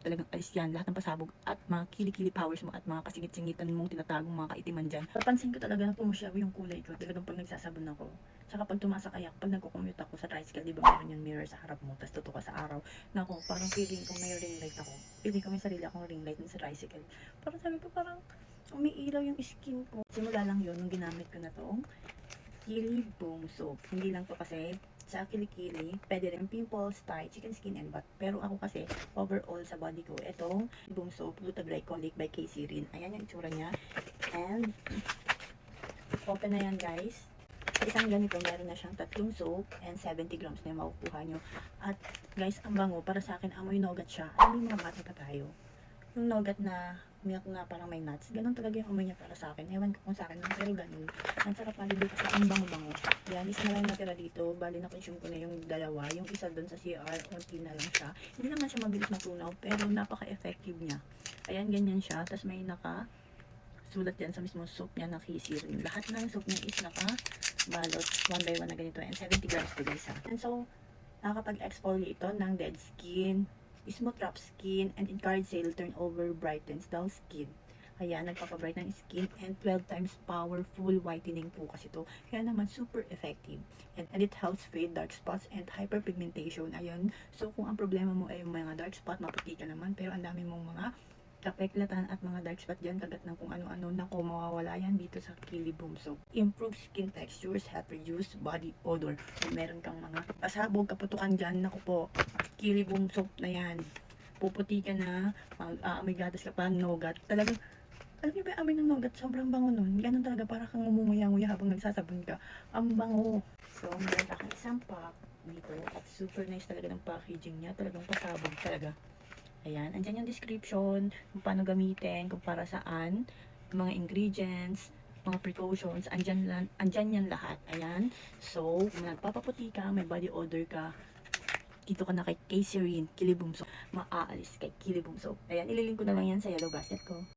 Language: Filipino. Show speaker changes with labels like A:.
A: talagang alis yan, lahat ng pasabog at mga kilikili powers mo at mga kasingit-singitan mong tinatagong mga kaitiman dyan. Napansin ko talaga na pumusyaw yung kulay ko talagang pag nagsasabon ako. Tsaka pag tumasa kaya, pag nagko-commute ako sa tricycle, di ba meron yung mirror sa harap mo, tapos tutok ka sa araw. Nako, parang feeling ko may ring light ako. Feeling ko may sarili akong ring light sa tricycle. Parang sabi ko, parang umiilaw yung skin ko. Simula lang yun, nung ginamit ko na tong Kili Boom Soap. Hindi lang to kasi sa kilikili, pwede rin pimples, tie, chicken skin, and butt. Pero ako kasi, overall sa body ko, itong Boom Soap, Glutaglycolic by KC Rin. Ayan yung itsura niya. And, open na yan guys. Sa isang ganito, meron na siyang 3 soap and 70 grams na yung makukuha nyo. At guys, ang bango, para sa akin, amoy nougat siya. Alam mo yung mga bata pa tayo. Yung nougat na milk na parang may nuts. Ganun talaga yung amoy niya para sa akin. Ewan ko kung sa akin lang, pero ganun. Ang sarap malibre kasi ang bango-bango. Yan, isa na lang natira dito. Bali na consume ko na yung dalawa. Yung isa doon sa CR, konti na lang siya. Hindi naman siya mabilis matunaw, pero napaka-effective niya. Ayan, ganyan siya. Tapos may sulat yan sa mismo soap niya na KC Rin. Lahat ng soap niya is naka-balot 1 by 1 na ganito. And 70 grams to guys ha. And so, nakakapag-exfoliate ito ng dead skin, smooth rough skin, and encourage cell turnover, brightens dull skin. Ayan, nagpapabright ng skin and 12 times powerful whitening po kasi ito. Kaya naman super effective. And it helps fade dark spots and hyperpigmentation. Ayan, so kung ang problema mo ay yung mga dark spot, maputi ka naman, pero ang dami mong mga kapeklatan at mga dark spot dyan, kagat ng kung ano-ano, nako, mawawala yan dito sa Kili Boom Soap. Improve skin textures, help reduce body odor. Kung meron kang mga pasabog, kaputukan dyan, nako po, Kili Boom Soap na yan. Puputi ka na, may gatas ka pa, nougat. Talagang, alam niyo ba yung amoy ng nougat? Sobrang bango nun. Ganun talaga, para kang ngumunguya-nguya habang nagsasabon ka. Ang bango. So, meron akong isang pack dito at super nice talaga ng packaging niya. Talagang pasabog talaga. Ayan, andyan yung description, kung paano gamitin, kung para saan, mga ingredients, mga precautions, andyan yan lahat. Ayan, so, kung nagpapaputi ka, may body odor ka, dito ka na kay KC Rin, Kili Boom Soap, maaalis kay Kili Boom Soap. Ayan, ililink ko na lang yan sa yellow basket ko.